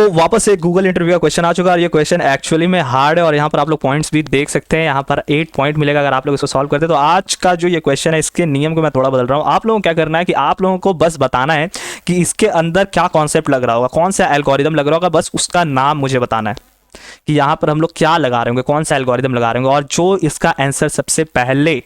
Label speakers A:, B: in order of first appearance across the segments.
A: वापस से Google interview का क्वेश्चन आ चुका है और ये क्वेश्चन एक्चुअली में हार्ड है और यहाँ पर आप लोग पॉइंट्स भी देख सकते हैं। यहाँ पर 8 पॉइंट मिलेगा अगर आप लोग इसको सॉल्व करते हैं। तो आज का जो ये क्वेश्चन है इसके नियम को मैं थोड़ा बदल रहा हूँ। आप लोगों को क्या करना है कि आप लोगों को बस बताना है कि इसके अंदर क्या कॉन्सेप्ट लग रहा होगा, कौन सा एल्गोरिदम लग रहा होगा, बस उसका नाम मुझे बताना है कि यहाँ पर हम लोग क्या लगा रहे होंगे, कौन सा एल्गोरिदम लगा रहे होंगे, और जो इसका आंसर सबसे पहले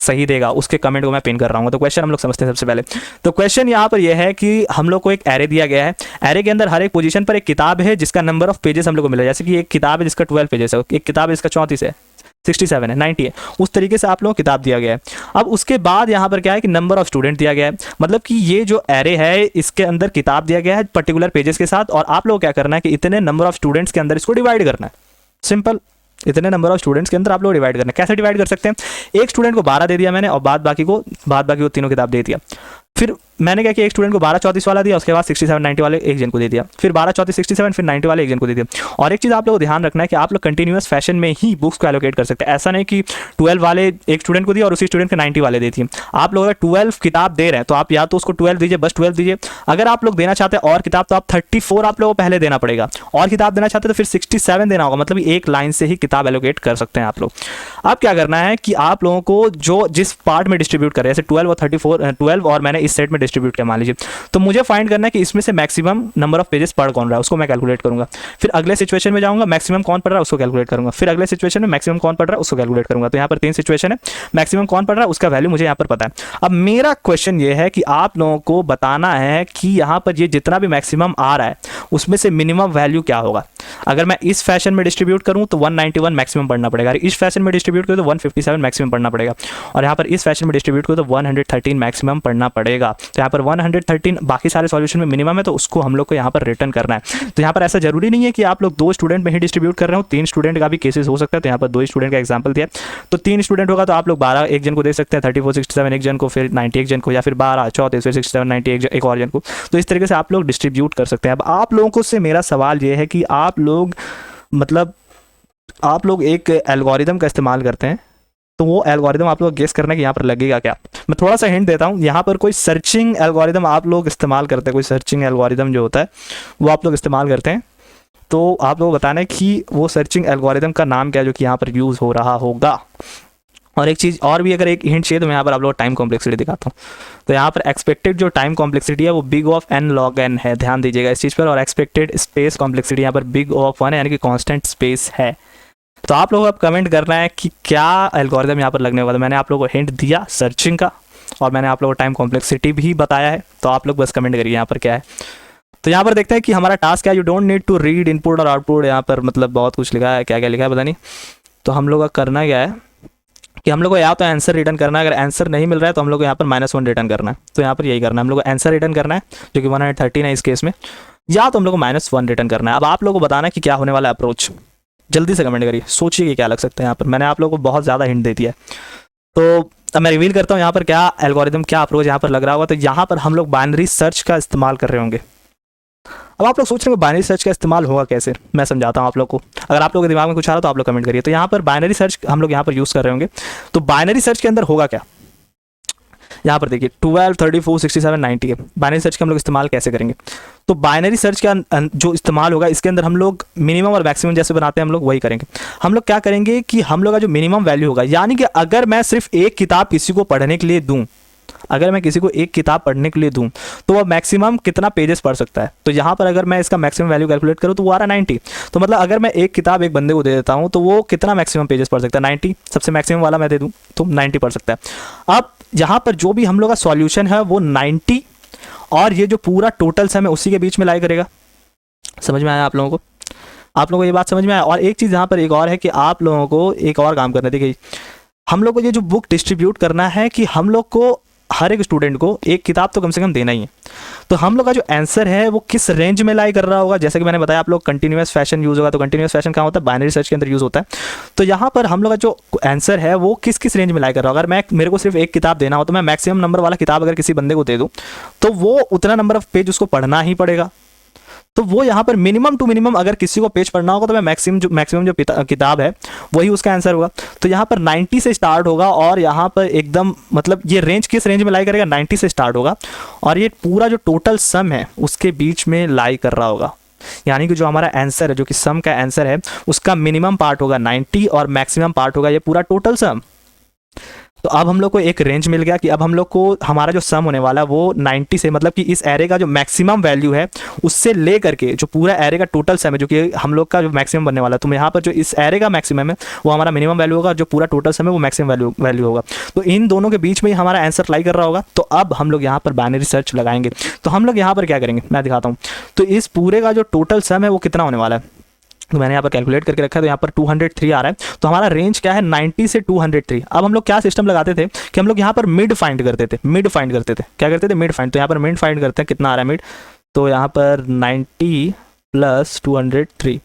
A: सही देगा उसके कमेंट को मैं पिन कर रहा हूँ। तो क्वेश्चन हम लोग समझते हैं सबसे पहले। तो क्वेश्चन यहाँ पर यह है कि हम लोग को एक एरे दिया गया है, एरे के अंदर हर एक पोजीशन पर एक किताब है जिसका नंबर ऑफ पेजेस हम लोग को मिला है। जैसे कि एक किताब है जिसका 12 पेजेस है, एक किताब है जिसका 34 है, 67 है, 90 है, उस तरीके से आप लोगों को किताब दिया गया है। अब उसके बाद यहाँ पर क्या है कि नंबर ऑफ स्टूडेंट दिया गया है, मतलब कि ये जो एरे है इसके अंदर किताब दिया गया है पर्टिकुलर पेजेस के साथ, और आप लोग क्या करना है कि इतने नंबर ऑफ स्टूडेंट्स के अंदर इसको डिवाइड करना है। सिंपल, इतने नंबर ऑफ स्टूडेंट्स के अंदर आप लोग डिवाइड करना है। कैसे डिवाइड कर सकते हैं, एक स्टूडेंट को 12 दे दिया मैंने और बाद बाकी को तीनों किताब दे दिया। फिर मैंने क्या किया, एक स्टूडेंट को 12 34 वाला दिया, उसके बाद 67 90 वाले एक जन को दे दिया, फिर 12 34 67 फिर 90 वाले एक जन को दे दिया। और एक चीज़ आप लोगों को ध्यान रखना है कि आप लोग कंटिन्यूअस फैशन में ही बुक्स को एलोकेट कर सकते हैं। ऐसा नहीं कि 12 वाले एक स्टूडेंट को दिया और उसी स्टूडेंट के 90 वाले दे दिए। आप लोग अगर 12 किताब दे रहे हैं तो आप या तो उसको 12 दीजिए, बस 12 दीजिए। अगर आप लोग देना चाहते हैं और किताब तो आप 34 आप लोगों को पहले देना पड़ेगा, और किताब देना चाहते हैं तो फिर 67 देना होगा। मतलब एक लाइन से ही किताब एलोकेट कर सकते हैं आप लोग। अब क्या करना है कि आप लोगों को जो जिस पार्ट में डिस्ट्रीब्यूट कर रहे हैं, जैसे 12 और 34 12 और मैंने इस सेट में डिस्ट्रीब्यूट किया मान लीजिए, तो मुझे फाइंड करना है कि इसमें से मैक्सिमम नंबर ऑफ पेजेस पढ़ कौन रहा है, उसको मैं कैलकुलेट करूंगा। फिर अगले सिचुएशन में जाऊंगा, मैक्सिमम कौन पढ़ रहा है उसको कैलकुलेट करूंगा। फिर अगले सिचुएशन में मैक्सिमम कौन पढ़ रहा है उसको कैलकुलेट करूंगा। तो यहाँ पर 3 सिचुएशन है, मैक्सिमम कौन पढ़ रहा है उसका वैल्यू मुझे यहाँ पर पता है। अब मेरा क्वेश्चन ये है कि आप लोगों को बताना है कि यहाँ पर ये जितना भी मैक्सिमम आ रहा है उसमें से मिनिमम वैल्यू क्या होगा। अगर मैं इस फैशन में डिस्ट्रीब्यूट करूँ तो 191 मैक्सिमम पढ़ना पड़ेगा, इस फैशन में डिस्ट्रीब्यूट करूँ तो 157 मैक्सिमम पढ़ना पड़ेगा, और यहाँ पर इस फैशन में डिस्ट्रीब्यूट करूँ तो 113 मैक्सिमम पढ़ना पड़ेगा। तो यहाँ पर 113 बाकी सारे सॉल्यूशन में मिनिमम है, तो उसको हम लोग को यहाँ पर रिटर्न करना है। तो यहाँ पर ऐसा जरूरी नहीं है कि आप लोग 2 स्टूडेंट में ही डिस्ट्रीब्यूट कर रहे हो, 3 स्टूडेंट का भी केसेस हो सकता है। तो यहाँ पर 2 स्टूडेंट का एग्जाम्पल दिया, तो 3 स्टूडेंट होगा तो आप लोग 12 एक जन को दे सकते हैं, 34 67 एक जन को, फिर 90 एक जन को, या फिर 12 34 फिर 67 90 एक और जन को। तो इस तरीके से आप लोग डिस्ट्रीब्यूट कर सकते हैं। अब आप लोगों को से मेरा सवाल ये है कि आप लोग मतलब आप लोग एक एल्गोरिदम का इस्तेमाल करते हैं, तो वो एल्गोरिदम आप लोग गेस करना है कि यहाँ पर लगेगा क्या। मैं थोड़ा सा हिंट देता हूँ, यहाँ पर कोई सर्चिंग एल्गोरिदम आप लोग इस्तेमाल करते हैं, कोई सर्चिंग एल्गोरिदम जो होता है वो आप लोग इस्तेमाल करते हैं। तो आप लोग बताना है कि वो सर्चिंग एल्गोरिदम का नाम क्या है जो कि यहाँ पर यूज़ हो रहा होगा। और एक चीज़ और भी अगर एक हिंट चाहिए तो मैं यहाँ पर आप लोग टाइम कॉम्प्लेक्सिटी दिखाता हूँ। तो यहाँ पर एक्सपेक्टेड जो टाइम कॉम्प्लेक्सिटी है वो big of n log n है, ध्यान दीजिएगा इस चीज़ पर। और एक्सपेक्टेड स्पेस कॉम्प्लेक्सिटी यहाँ पर बिग ऑफ 1 है, यानी कि कांस्टेंट स्पेस है। तो आप लोग अब कमेंट करना है कि क्या एल्गोरिदम यहाँ पर लगने वाला। मैंने आप लोगों को हिंट दिया सर्चिंग का, और मैंने आप लोगों को टाइम कॉम्प्लेक्सिटी भी बताया है। तो आप लोग बस कमेंट करिए यहाँ पर क्या है। तो यहाँ पर देखते हैं कि हमारा टास्क क्या है। You don't need to read input और आउटपुट, यहाँ पर मतलब बहुत कुछ लिखा है, क्या क्या लिखा है पता नहीं। तो हम लोग का करना क्या है कि हम लोग को या तो आंसर रिटर्न करना है, अगर आंसर नहीं मिल रहा है तो हम लोग को यहाँ पर -1 रिटर्न करना है। तो यहाँ पर यही करना है, हम लोग को आंसर रिटर्न करना है जो कि 113 है इस केस में, या तो हम लोग को -1 रिटर्न करना है। अब आप लोग को बताना है कि क्या होने वाला अप्रोच, जल्दी से कमेंट करिए, सोचिए कि क्या लग सकता है। यहाँ पर मैंने आप लोगों को बहुत ज़्यादा हिंट दे दिया है। तो अब मैं रिवील करता हूँ यहाँ पर क्या एल्गोरिदम, क्या अप्रोच यहाँ पर लग रहा होगा। तो यहाँ पर हम लोग बाइनरी सर्च का इस्तेमाल कर रहे होंगे। अब आप लोग सोच रहे हो बाइनरी सर्च का इस्तेमाल होगा कैसे, मैं समझाता हूँ आप लोग को। अगर आप लोगों के दिमाग में कुछ आ रहा है तो आप लोग कमेंट करिए। तो यहाँ पर बाइनरी सर्च हम लोग यहाँ पर यूज़ कर रहे होंगे। तो बाइनरी सर्च के अंदर होगा क्या, यहाँ पर देखिए 12 34 67 90 है। बाइनरी सर्च का हम लोग इस्तेमाल कैसे करेंगे। तो बाइनरी सर्च का जो इस्तेमाल होगा इसके अंदर हम लोग मिनिमम और मैक्सिमम जैसे बनाते हैं हम लोग वही करेंगे। हम लोग क्या करेंगे कि हम लोग का जो मिनिमम वैल्यू होगा, यानी कि अगर मैं सिर्फ एक किताब किसी को पढ़ने के लिए दूँ, अगर मैं किसी को एक किताब पढ़ने के लिए दूं तो वह मैक्सिमम कितना पेजेस पढ़ सकता है। तो यहाँ पर अगर मैं इसका मैक्सिमम वैल्यू कैलकुलेट करूँ तो वो आ रहा है 90। तो मतलब अगर मैं एक किताब एक बंदे को दे देता हूँ तो वो कितना मैक्सिमम पेजेस पढ़ सकता है, 90। सबसे मैक्सिमम वाला मैं दे दूँ तो 90 पढ़ सकता है। अब यहाँ पर जो भी हम लोग का सॉल्यूशन है वो 90 और ये जो पूरा टोटल सम है उसी के बीच में लाई करेगा। समझ में आया आप लोगों को, आप लोगों को ये बात समझ में आया। और एक चीज़ यहाँ पर एक और है कि आप लोगों को एक और काम करना, देखिए हम लोग को ये जो बुक डिस्ट्रीब्यूट करना है कि हम लोग को हर एक स्टूडेंट को एक किताब तो कम से कम देना ही है। तो हम लोग का जो आंसर है वो किस रेंज में लाई कर रहा होगा, जैसे कि मैंने बताया आप लोग कंटिन्यूअस फैशन यूज़ होगा। तो कंटिन्यूअस फैशन कहाँ होता है, बाइनरी सर्च के अंदर यूज़ होता है। तो यहाँ पर हम लोग का जो आंसर है वो किस किस रेंज में लाई कर रहा होगा। अगर मेरे को सिर्फ एक किताब देना हो तो मैं मैक्सिमम नंबर वाला किताब अगर किसी बंदे को दे दूँ तो वो उतना नंबर ऑफ पेज उसको पढ़ना ही पड़ेगा। तो वो यहाँ पर मिनिमम टू मिनिमम अगर किसी को पेज पढ़ना होगा तो मैं मैक्सिमम जो किताब है वही उसका आंसर होगा। तो यहाँ पर 90 से स्टार्ट होगा और यहाँ पर एकदम मतलब ये रेंज किस रेंज में लाई करेगा, 90 से स्टार्ट होगा और ये पूरा जो टोटल सम है उसके बीच में लाई कर रहा होगा। यानी कि जो हमारा आंसर है, जो कि सम का आंसर है, उसका मिनिमम पार्ट होगा 90 और मैक्सिमम पार्ट होगा ये पूरा टोटल सम। तो अब हम लोग को एक रेंज मिल गया कि अब हम लोग को हमारा जो सम होने वाला है वो 90 से, मतलब कि इस एरे का जो मैक्सिमम वैल्यू है उससे ले करके जो पूरा एरे का टोटल सम है, जो कि हम लोग का जो मैक्सिमम बनने वाला है, तो यहाँ पर जो इस एरे का मैक्सिमम है वो हमारा मिनिमम वैल्यू होगा, जो पूरा टोटल सम है वो मैक्सिमम वैल्यू होगा। तो इन दोनों के बीच में ही हमारा आंसर लाई कर रहा होगा। तो अब हम लोग यहाँ पर बाइनरी सर्च लगाएंगे। तो हम लोग यहाँ पर क्या करेंगे मैं दिखाता हूँ। तो इस पूरे का जो टोटल सम है वो कितना होने वाला है, तो मैंने यहाँ पर कैलकुलेट करके रखा है। तो यहाँ पर 203 आ रहा है। तो हमारा रेंज क्या है, 90 से 203। अब हम लोग क्या सिस्टम लगाते थे कि हम लोग यहाँ पर मिड फाइंड करते थे, क्या करते थे, मिड फाइंड। तो यहाँ पर मिड फाइंड करते हैं, कितना आ रहा है मिड। तो यहाँ पर 90 + 203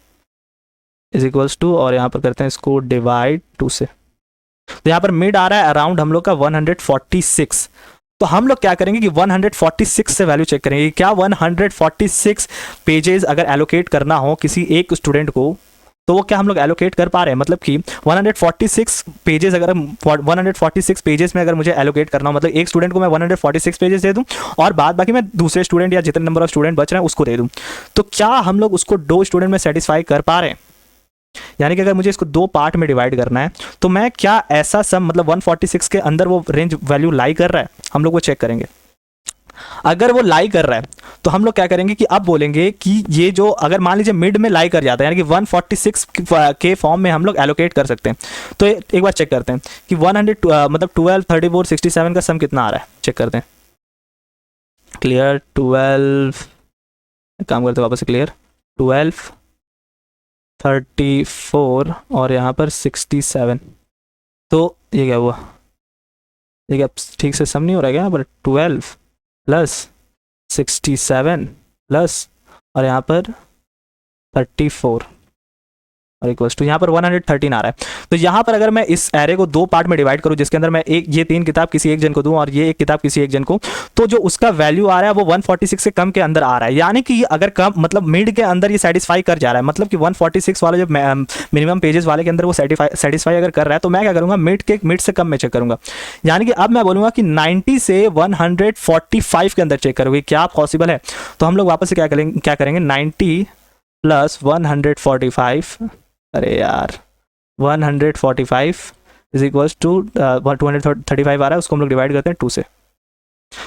A: = 2, और यहाँ पर करते हैं इसको डिवाइड 2 से। तो यहाँ पर मिड आ रहा है अराउंड हम लोग का 146। तो हम लोग क्या करेंगे कि 146 से वैल्यू चेक करेंगे। क्या 146 पेजेस अगर एलोकेट करना हो किसी एक स्टूडेंट को, तो वो क्या हम लोग एलोकेट कर पा रहे हैं। मतलब कि 146 पेजेस अगर 146 पेजेस में अगर मुझे एलोकेट करना हो, मतलब एक स्टूडेंट को मैं 146 पेजेस दे दूं और बाद बाकी मैं दूसरे स्टूडेंट या जितने नंबर ऑफ स्टूडेंट बच रहे हैं उसको दे दूं, तो क्या हम लोग उसको 2 स्टूडेंट में सेटिस्फाई कर पा रहे हैं। यानी कि अगर मुझे इसको 2 पार्ट में डिवाइड करना है तो मैं क्या ऐसा सम, मतलब 146 के अंदर वो रेंज वैल्यू लाई कर रहा है, हम लोग वो चेक करेंगे। अगर वो लाई कर रहा है तो हम लोग क्या करेंगे कि अब बोलेंगे कि ये जो अगर मान लीजिए मिड में लाई कर जाता है, यानी कि 146 के फॉर्म में हम लोग एलोकेट कर सकते हैं। तो एक बार चेक करते हैं कि 100 मतलब 12, 34, 67 का सम कितना आ रहा है, चेक करते हैं। क्लियर 12, काम करते वापस से, क्लियर 12, 34 और यहाँ पर 67। तो ये क्या हुआ, ये क्या ठीक से सम नहीं हो रहा है क्या यहाँ पर। 12 + 67 प्लस और यहाँ पर 34 और इक्वल्स टू यहाँ पर 113 आ रहा है। तो यहाँ पर अगर मैं इस एरे को 2 पार्ट में डिवाइड करूँ, जिसके अंदर मैं ये 3 किताब किसी एक जन को दूँ और ये 1 किताब किसी एक जन को, तो जो उसका वैल्यू आ रहा है वो 146 से कम के अंदर आ रहा है। यानी कि अगर कम, मतलब मिड के अंदर ये सेटिस्फाई कर जा रहा है, मतलब कि 146 वाला जो मिनिमम पेजेस वाले के अंदर वो सेटिस्फाई अगर कर रहा है, तो मैं क्या करूँगा, मिड से कम में चेक करूँगा। यानी कि अब मैं बोलूँगा कि 90 से 145 के अंदर चेक करोगे, क्या पॉसिबल है। तो हम लोग वापस से क्या करेंगे 90 + 145, अरे यार 145 = 235 आ रहा है, उसको हम लोग डिवाइड करते हैं 2 से।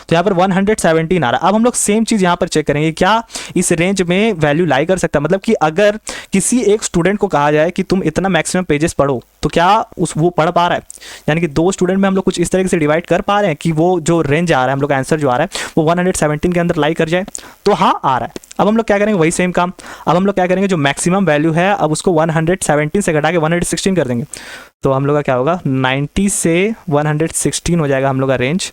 A: तो यहाँ पर 117 आ रहा है। अब हम लोग सेम चीज़ यहाँ पर चेक करेंगे, क्या इस रेंज में वैल्यू लाई कर सकता है। मतलब कि अगर किसी एक स्टूडेंट को कहा जाए कि तुम इतना मैक्सिमम पेजेस पढ़ो, तो क्या वो पढ़ पा रहा है। यानी कि 2 स्टूडेंट में हम लोग कुछ इस तरीके से डिवाइड कर पा रहे हैं कि वो जो रेंज आ रहा है, हम लोग का आंसर जो आ रहा है वो 117 के अंदर लाई कर जाए। तो हाँ आ रहा है। अब हम लोग क्या करेंगे, वही सेम काम। अब हम लोग क्या करेंगे, जो मैक्सिमम वैल्यू है अब उसको 117 से घटा के 116 कर देंगे। तो हम लोग का क्या होगा, 90 से 116 हो जाएगा हम लोग का रेंज,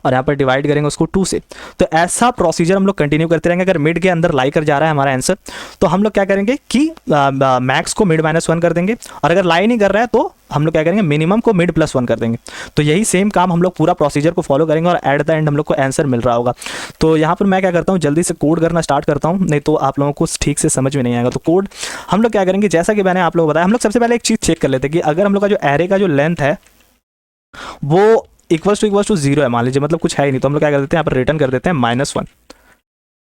A: और यहाँ पर डिवाइड करेंगे उसको 2 से। तो ऐसा प्रोसीजर हम लोग कंटिन्यू करते रहेंगे। अगर मिड के अंदर लाई कर जा रहा है हमारा आंसर, तो हम लोग क्या करेंगे कि मैक्स को मिड -1 कर देंगे, और अगर लाई नहीं कर रहा है तो हम लोग क्या करेंगे, मिनिमम को मिड +1 कर देंगे। तो यही सेम काम हम लोग पूरा प्रोसीजर को फॉलो करेंगे और एट द एंड हम लोग को आंसर मिल रहा होगा। तो यहाँ पर मैं क्या करता हूँ, जल्दी से कोड करना स्टार्ट करता हूँ, नहीं तो आप लोगों को ठीक से समझ में नहीं आएगा। तो कोड हम लोग क्या करेंगे, जैसा कि मैंने आप लोगों को बताया, हम लोग सबसे पहले एक चीज़ चेक कर लेते हैं कि अगर हम लोग का जो एरे का जो लेंथ है वो इक्वल्स टू 0 है, मान लीजिए, मतलब कुछ है ही नहीं, तो हम लोग क्या कर देते हैं, यहाँ पर रिटर्न कर देते हैं -1।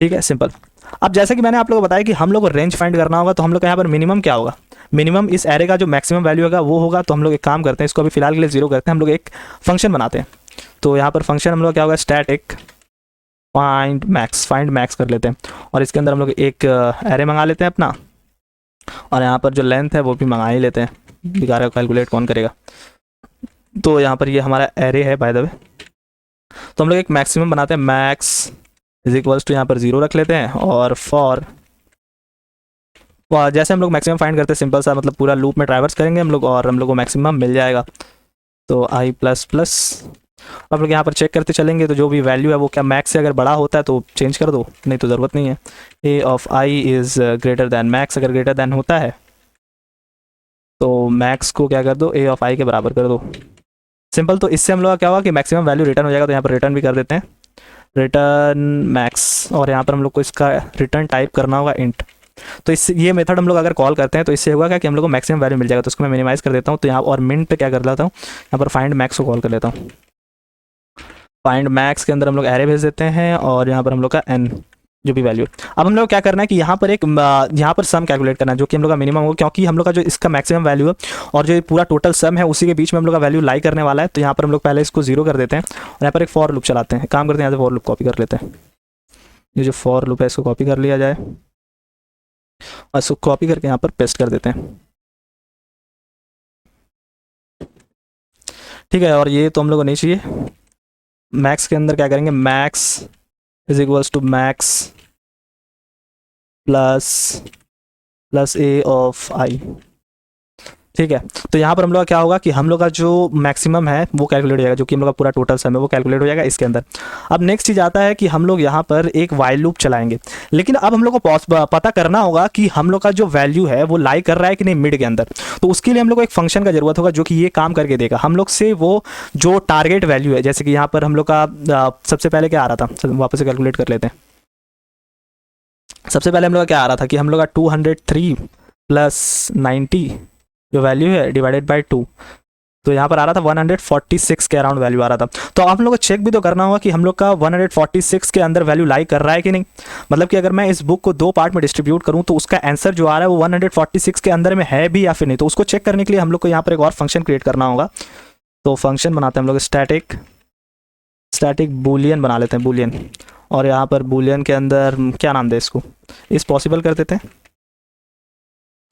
A: ठीक है, सिंपल। अब जैसे कि मैंने आप लोगों को बताया कि हम लोग को रेंज फाइंड करना होगा, तो हम लोग का यहाँ पर मिनिमम क्या होगा, मिनिमम इस एरे का जो मैक्सिमम वैल्यू होगा वो होगा। तो हम लोग एक काम करते हैं, इसको अभी फिलहाल के लिए 0 करते हैं, हम लोग एक फंक्शन बनाते हैं। तो यहाँ पर फंक्शन हम लोग क्या होगा, स्टैटिक फाइंड मैक्स कर लेते हैं, और इसके अंदर हम लोग एक एरे मंगा लेते हैं अपना, और यहाँ पर जो लेंथ है वो भी मंगा ही लेते हैं, बेकार कैलकुलेट कौन करेगा। तो यहाँ पर ये हमारा एरे है बाय द वे। तो हम लोग एक मैक्सिमम बनाते हैं, मैक्स = यहाँ पर 0 रख लेते हैं, और फॉर जैसे हम लोग मैक्सिमम फाइंड करते हैं, सिंपल सा, मतलब पूरा लूप में ट्रैवर्स करेंगे हम लोग और हम लोग को मैक्सिमम मिल जाएगा। तो i++, अब लोग यहाँ पर चेक करते चलेंगे, तो जो भी वैल्यू है वो क्या मैक्स से अगर बड़ा होता है तो चेंज कर दो, नहीं तो ज़रूरत नहीं है। a(i) > मैक्स, अगर ग्रेटर दैन होता है तो मैक्स को क्या कर दो, a(i) के बराबर कर दो, सिंपल। तो इससे हम लोग का क्या होगा कि मैक्सिमम वैल्यू रिटर्न हो जाएगा। तो यहाँ पर रिटर्न भी कर देते हैं, रिटर्न मैक्स, और यहाँ पर हम लोग को इसका रिटर्न टाइप करना होगा इंट। तो इससे ये मेथड हम लोग अगर कॉल करते हैं तो इससे होगा क्या कि हम लोग को मैक्सिमम वैल्यू मिल जाएगा। तो उसको मैं मिनिमाइज कर देता हूँ, तो यहाँ और मिनट पे क्या कर लेता हूँ, यहाँ पर फाइंड मैक्स को कॉल कर लेता हूँ। फाइंड मैक्स के अंदर हम लोग एरे भेज देते हैं, और यहाँ पर हम लोग का n जो भी वैल्यू। अब हम लोग क्या करना है कि यहाँ पर यहाँ पर सम कैलकुलेट करना है जो कि हम लोग का मिनिमम होगा, क्योंकि हम लोग का जो इसका मैक्सिमम वैल्यू है और जो पूरा टोटल सम है उसी के बीच में हम लोग का वैल्यू लाई करने वाला है। तो यहाँ पर हम लोग पहले इसको जीरो कर देते हैं और यहाँ पर एक फॉर लूप चलाते हैं। काम करते हैं, यहाँ से फॉर लूप कॉपी कर लेते हैं। ये जो फॉर लूप है इसको कॉपी कर लिया जाए और इसको कॉपी करके यहाँ पर पेस्ट कर देते हैं। ठीक है, और ये तो हम लोग को नहीं चाहिए। मैक्स के अंदर क्या करेंगे, max is equals to max plus A of I. ठीक है, तो यहाँ पर हम लोग का क्या होगा कि हम लोग का जो मैक्सिमम है वो कैलकुलेट हो जाएगा, जो कि हम लोग का पूरा टोटल सम है वो कैलकुलेट हो जाएगा इसके अंदर। अब नेक्स्ट चीज़ आता है कि हम लोग यहाँ पर एक वाइल लूप चलाएंगे, लेकिन अब हम लोग को पता करना होगा कि हम लोग का जो वैल्यू है वो लाई कर रहा है कि नहीं मिड के अंदर। तो उसके लिए हम लोग को एक फंक्शन का जरूरत होगा जो कि ये काम करके देगा हम लोग से वो जो टारगेट वैल्यू है। जैसे कि यहाँ पर हम लोग का सबसे पहले क्या आ रहा था, वापस से कैलकुलेट कर लेते हैं। सबसे पहले हम लोग का क्या आ रहा था कि हम लोग का 203 प्लस 90 जो वैल्यू है डिवाइडेड बाय 2, तो यहाँ पर आ रहा था 146 के अराउंड वैल्यू आ रहा था। तो आप लोग को चेक भी तो करना होगा कि हम लोग का 146 के अंदर वैल्यू लाई कर रहा है कि नहीं। मतलब कि अगर मैं इस बुक को 2 पार्ट में डिस्ट्रीब्यूट करूँ तो उसका आंसर जो आ रहा है वो 146 के अंदर में है भी या फिर नहीं। तो उसको चेक करने के लिए हम लोग को यहाँ पर एक और फंक्शन क्रिएट करना होगा। तो फंक्शन बनाते हैं हम लोग स्टैटिक बूलियन बना लेते हैं, बूलियन। और यहाँ पर बूलियन के अंदर क्या नाम दे इसको, इस पॉसिबल कर देते हैं।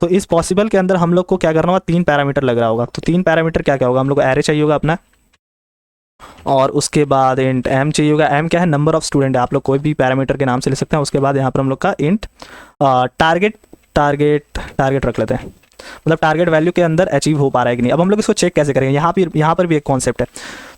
A: तो इस पॉसिबल के अंदर हम लोग को क्या करना होगा, 3 पैरामीटर लग रहा होगा। तो 3 पैरामीटर क्या क्या होगा, हम लोग को एरे चाहिए होगा अपना, और उसके बाद इंट एम चाहिए होगा। एम क्या है, नंबर ऑफ स्टूडेंट है, आप लोग कोई भी पैरामीटर के नाम से ले सकते हैं। उसके बाद यहाँ पर हम लोग का इंट टारगेट रख लेते हैं, मतलब टारगेट वैल्यू के अंदर अचीव हो पा रहा है कि नहीं। अब हम लोग इसको चेक कैसे करेंगे, यहाँ पर भी एक कॉन्सेप्ट है।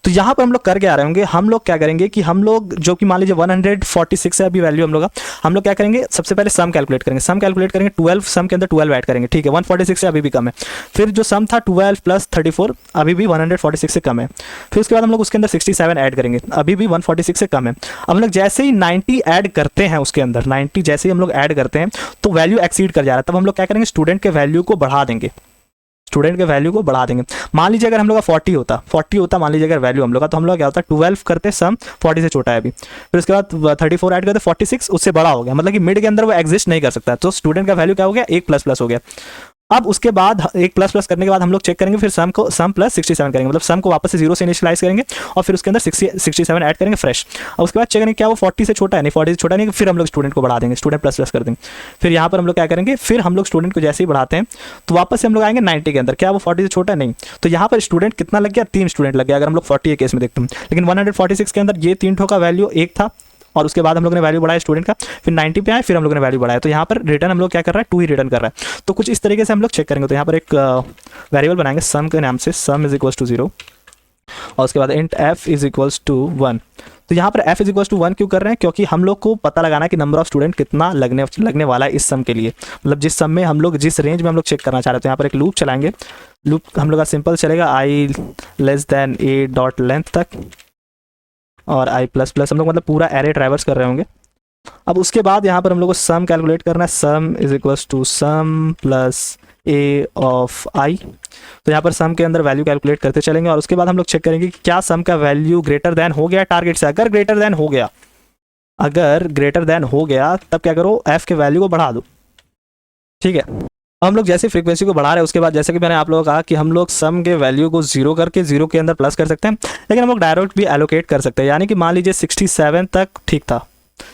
A: तो यहाँ पर हम लोग कर क्या रहे होंगे, हम लोग क्या करेंगे कि हम लोग जो कि मान लीजिए 146 है अभी वैल्यू हम लोग का, हम लोग क्या करेंगे सबसे पहले सम कैलकुलेट करेंगे। सम कैलकुलेट करेंगे 12, सम के अंदर 12 ऐड करेंगे। ठीक है, 146 से अभी भी कम है। फिर जो सम था 12 प्लस 34 अभी भी 146 से कम है। फिर उसके बाद हम लोग उसके अंदर 67 ऐड करेंगे, अभी भी 146 से कम है। अब हम लोग जैसे ही 90 ऐड करते हैं उसके अंदर, 90 जैसे ही हम लोग ऐड करते हैं तो वैल्यू एक्सीड कर जा रहा है। तब हम लोग क्या करेंगे, स्टूडेंट के वैल्यू को बढ़ा देंगे, स्टूडेंट के वैल्यू को बढ़ा देंगे। मान लीजिए अगर हम लोग का 40 होता मान लीजिए अगर वैल्यू हम लोग का, तो हम लोग क्या होता है 12 करते सम 40 से छोटा है अभी, फिर उसके बाद 34 ऐड करते 46 उससे बड़ा हो गया, मतलब कि मिड के अंदर वो एग्जिस्ट नहीं कर सकता। तो स्टूडेंट का वैल्यू क्या हो गया, 1 प्लस प्लस हो गया। अब उसके बाद 1 प्लस प्लस करने के बाद हम लोग चेक करेंगे फिर सम प्लस 67 करेंगे, मतलब सम को वापस से 0 से इनिशियलाइज करेंगे और फिर उसके अंदर 67 ऐड करेंगे फ्रेश। और उसके बाद चेक करेंगे क्या वो 40 से छोटा है, नहीं 40 से छोटा नहीं, फिर हम लोग स्टूडेंट को बढ़ा देंगे, स्टूडेंट प्लस प्लस कर देंगे। फिर यहाँ पर हम लोग क्या करेंगे, फिर हम लोग स्टूडेंट को जैसे ही बढ़ाते हैं तो वापस से हम लोग आएंगे 90 के अंदर, क्या वो 40 से छोटा नहीं। तो यहाँ पर स्टूडेंट कितना लग गया, 3 स्टूडेंट लग गया अगर हम लोग 40 के केस में देखते हैं। लेकिन 146 के अंदर ये 3 ठो का वैल्यू 1 था और उसके बाद हम लोग ने वैल्यू बढ़ाया स्टूडेंट का, फिर 90 पे आए, फिर हम लोग ने वैल्यू बढ़ाया। तो यहाँ पर रिटर्न हम लोग क्या कर रहा है, 2 ही रिटर्न कर रहा है। तो कुछ इस तरीके से हम लोग चेक करेंगे। तो यहाँ पर एक वेरिएबल बनाएंगे सम के नाम से, सम इज इक्वल्स टू 0 और उसके बाद int F is equals to 1। तो यहाँ पर एफ इज इक्वल्स टू 1 क्यों कर रहे हैं, क्योंकि हम लोग को पता लगाना है कि नंबर ऑफ स्टूडेंट कितना लगने वाला है इस सम के लिए, मतलब जिस सम में हम लोग जिस रेंज में हम लोग चेक करना चाह रहे हैं। तो यहाँ पर एक लूप चलाएंगे, लूप हम लोग का सिंपल चलेगा I less than A dot length तक और आई प्लस प्लस, हम लोग मतलब पूरा एरे ट्रैवर्स कर रहे होंगे। अब उसके बाद यहाँ पर हम लोग को सम कैलकुलेट करना है, sum is equals to sum plus A of I. तो यहाँ पर सम के अंदर वैल्यू कैलकुलेट करते चलेंगे और उसके बाद हम लोग चेक करेंगे कि क्या सम का वैल्यू ग्रेटर देन हो गया टारगेट से। अगर ग्रेटर देन हो गया तब क्या करो, एफ के वैल्यू को बढ़ा दो। ठीक है, हम लोग जैसे फ्रीक्वेंसी को बढ़ा रहे हैं उसके बाद जैसे कि मैंने आप लोगों को कहा कि हम लोग सम के वैल्यू को 0 करके 0 के अंदर प्लस कर सकते हैं, लेकिन हम लोग डायरेक्ट भी एलोकेट कर सकते हैं। यानी कि मान लीजिए 67 तक ठीक था,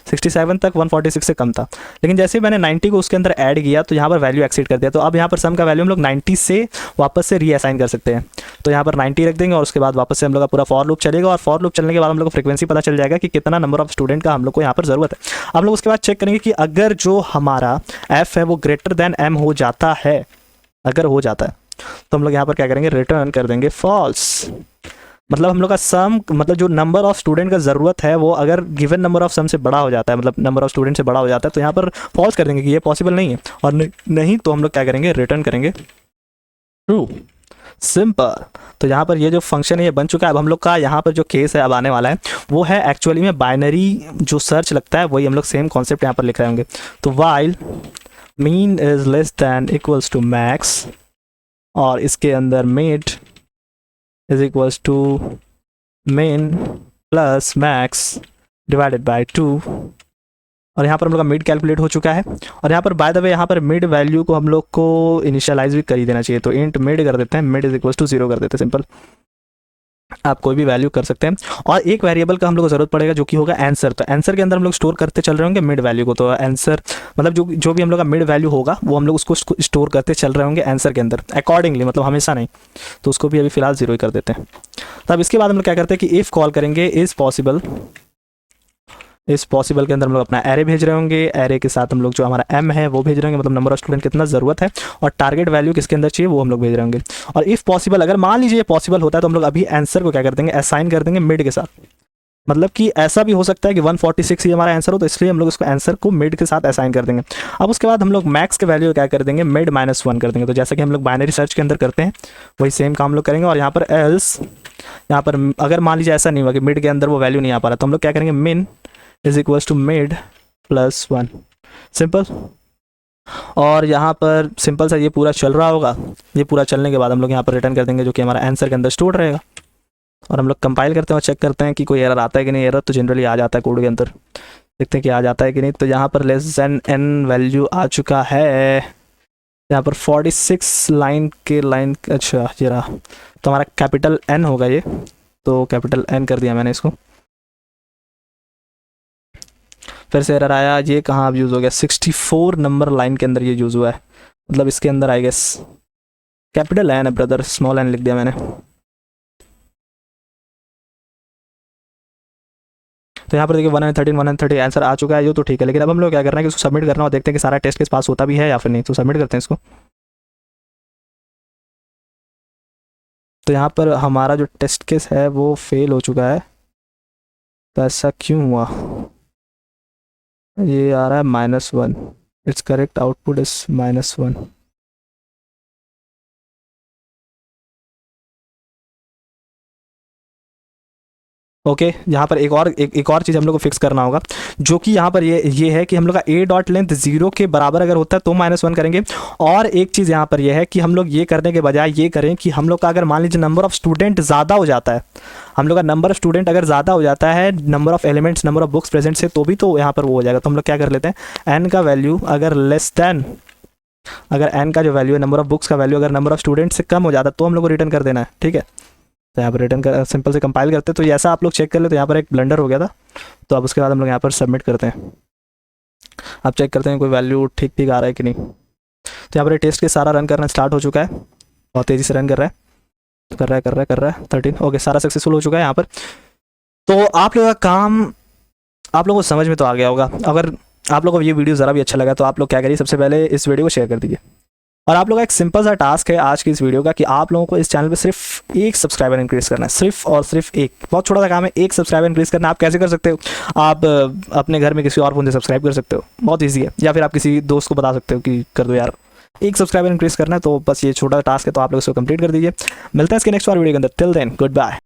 A: 67 तक 146 से कम था, लेकिन जैसे ही मैंने 90 को उसके अंदर ऐड किया तो यहाँ पर वैल्यू एक्सीड कर दिया। तो अब यहाँ पर सम का वैल्यू हम लोग 90 से वापस से रीअसाइन कर सकते हैं। तो यहाँ पर 90 रख देंगे और उसके बाद वापस से हम लोग का पूरा फॉर लूप चलेगा और फॉर लूप चलने के बाद हम लोग को फ्रीक्वेंसी पता चल जाएगा कि कितना नंबर ऑफ स्टूडेंट का हम लोग को यहाँ पर ज़रूरत है। हम लोग उसके बाद चेक करेंगे कि अगर जो हमारा एफ है वो ग्रेटर देन एम हो जाता है, अगर हो जाता है तो हम लोग यहाँ पर क्या करेंगे, रिटर्न कर देंगे फॉल्स। मतलब हम लोग का सम, मतलब जो नंबर ऑफ स्टूडेंट का ज़रूरत है वो अगर गिवन नंबर ऑफ सम से बड़ा हो जाता है, मतलब नंबर ऑफ स्टूडेंट से बड़ा हो जाता है, तो यहाँ पर फॉल्स कर देंगे कि ये पॉसिबल नहीं है। और नहीं तो हम लोग क्या करेंगे, रिटर्न करेंगे ट्रू, सिंपल। तो यहाँ पर ये जो फंक्शन है ये बन चुका है। अब हम लोग का यहाँ पर जो केस है अब आने वाला है वो है एक्चुअली में बाइनरी जो सर्च लगता है, वही हम लोग सेम कॉन्सेप्ट यहाँ पर लिख रहे होंगे। तो while min is less than equals to max और इसके अंदर mid is equals to min plus max divided by 2 और यहाँ पर हम लोग का मिड कैलकुलेट हो चुका है। और यहाँ पर बाय द वे यहाँ पर मिड वैल्यू को हम लोग को इनिशियलाइज भी कर ही देना चाहिए, तो इंट मिड कर देते हैं, मिड इज इक्वल टू 0 कर देते हैं, सिंपल। आप कोई भी वैल्यू कर सकते हैं। और एक वेरिएबल का हम लोग को जरूरत पड़ेगा जो कि होगा आंसर। तो आंसर के अंदर हम लोग स्टोर करते चल रहे होंगे मिड वैल्यू को। तो आंसर मतलब जो भी हम लोग का मिड वैल्यू होगा वो हम लोग उसको स्टोर करते चल रहे होंगे आंसर के अंदर अकॉर्डिंगली, मतलब हमेशा नहीं। तो उसको भी अभी फिलहाल 0 ही कर देते हैं। तो अब इसके बाद हम लोग क्या करते हैं कि इफ़ कॉल करेंगे इज़ पॉसिबल के अंदर हम लोग अपना एरे भेज रहे होंगे। एरे के साथ हम लोग जो हमारा m है वो भेज रहे होंगे, मतलब नंबर ऑफ स्टूडेंट कितना ज़रूरत है, और टारगेट वैल्यू किसके अंदर चाहिए वो हम लोग भेज रहे होंगे। और इफ़ पॉसिबल, अगर मान लीजिए पॉसिबल होता है तो हम लोग अभी आंसर को क्या कर देंगे, असाइन कर देंगे मिड के साथ। मतलब कि ऐसा भी हो सकता है कि 146 ही हमारा आंसर हो, तो इसलिए हम लोग उसको आंसर को मिड के साथ असाइन कर देंगे। अब उसके बाद हम लोग मैक्स के वैल्यू क्या कर देंगे, मिड -1 कर देंगे। तो जैसा कि हम लोग बाइनरी सर्च के अंदर करते हैं वही सेम काम लोग करेंगे। और यहाँ पर एल्स, यहाँ पर अगर मान लीजिए ऐसा नहीं हुआ कि मिड के अंदर वो वैल्यू नहीं आ पा रहा, तो हम लोग क्या करेंगे, min is equals to mid +1, simple. और यहाँ पर सिंपल सा ये पूरा चल रहा होगा। ये पूरा चलने के बाद हम लोग यहाँ पर रिटर्न कर देंगे जो कि हमारा आंसर के अंदर स्टोर रहेगा। और हम लोग कंपाइल करते हैं और चेक करते हैं कि कोई एरर आता है कि नहीं। एरर तो जनरली आ जाता है कोड के अंदर, देखते हैं कि आ जाता है कि नहीं। तो यहाँ पर n वैल्यू आ चुका है, यहाँ पर 46 लाइन के लाइन, अच्छा ये रहा। तो हमारा कैपिटल N होगा ये, तो कैपिटल N कर दिया मैंने इसको। फिर से एरर आया, ये कहाँ अब यूज़ हो गया, 64 नंबर लाइन के अंदर ये यूज़ हुआ है, मतलब इसके अंदर आई गेस कैपिटल N है ब्रदर, स्मॉल n लिख दिया मैंने। तो यहाँ पर देखिए 113 आंसर आ चुका है जो, तो ठीक है। लेकिन अब हम लोग क्या करना है कि उसको सबमिट करना और देखते हैं कि सारा टेस्ट केस पास होता भी है या फिर नहीं। तो सबमिट करते हैं इसको। तो यहाँ पर हमारा जो टेस्ट केस है वो फेल हो चुका है। तो ऐसा क्यों हुआ, ये आ रहा है -1, it's correct output is -1। Okay यहाँ पर एक और चीज़ हम लोग को फिक्स करना होगा, जो कि यहाँ पर ये है कि हम लोग का ए डॉट लेंथ 0 के बराबर अगर होता है तो -1 करेंगे। और एक चीज़ यहाँ पर ये है कि हम लोग ये करने के बजाय ये करें कि हम लोग का अगर मान लीजिए नंबर ऑफ़ स्टूडेंट ज़्यादा हो जाता है, हम लोग का नंबर ऑफ स्टूडेंट अगर ज़्यादा हो जाता है number of elements, number of books present से, तो भी तो यहाँ पर वो हो जाएगा। तो हम लोग क्या कर लेते हैं, n का वैल्यू अगर लेस दैन, अगर n का जो वैल्यू है नंबर ऑफ बुक्स का वैल्यू अगर नंबर ऑफ स्टूडेंट से कम हो जाता है तो हम लोग को रिटर्न कर देना है, ठीक है। तो यहाँ पर रिटर्न कर सिंपल से कंपाइल करते हैं। तो ऐसा आप लोग चेक कर ले, तो यहाँ पर एक ब्लंडर हो गया था। तो अब उसके बाद हम लोग यहाँ पर सबमिट करते हैं। अब चेक करते हैं कोई वैल्यू ठीक ठीक आ रहा है कि नहीं। तो यहाँ पर टेस्ट के सारा रन करना स्टार्ट हो चुका है, बहुत तेज़ी से रन कर रहा है 13। ओके सारा सक्सेसफुल हो चुका है यहाँ पर। तो आप लोगों का काम आप लोगों को समझ में तो आ गया होगा। अगर आप लोगों को ये वीडियो ज़रा भी अच्छा लगा तो आप लोग क्या करिए, सबसे पहले इस वीडियो को शेयर कर दीजिए। और आप लोगों का एक सिंपल सा टास्क है आज की इस वीडियो का कि आप लोगों को इस चैनल पे सिर्फ 1 सब्सक्राइबर इंक्रीज़ करना है, सिर्फ और सिर्फ 1। बहुत छोटा सा काम है, 1 सब्सक्राइबर इंक्रीज़ करना। आप कैसे कर सकते हो, आप अपने घर में किसी और फ़ोन से सब्सक्राइब कर सकते हो, बहुत ईजी है। या फिर आप किसी दोस्त को बता सकते हो कि कर दो यार, 1 सब्सक्राइबर इंक्रीज़ करना है। तो बस ये छोटा टास्क है, तो आप लोग इसको कंप्लीट कर दीजिए। मिलते हैं इसके नेक्स्ट वाले वीडियो के अंदर। Till then good bye.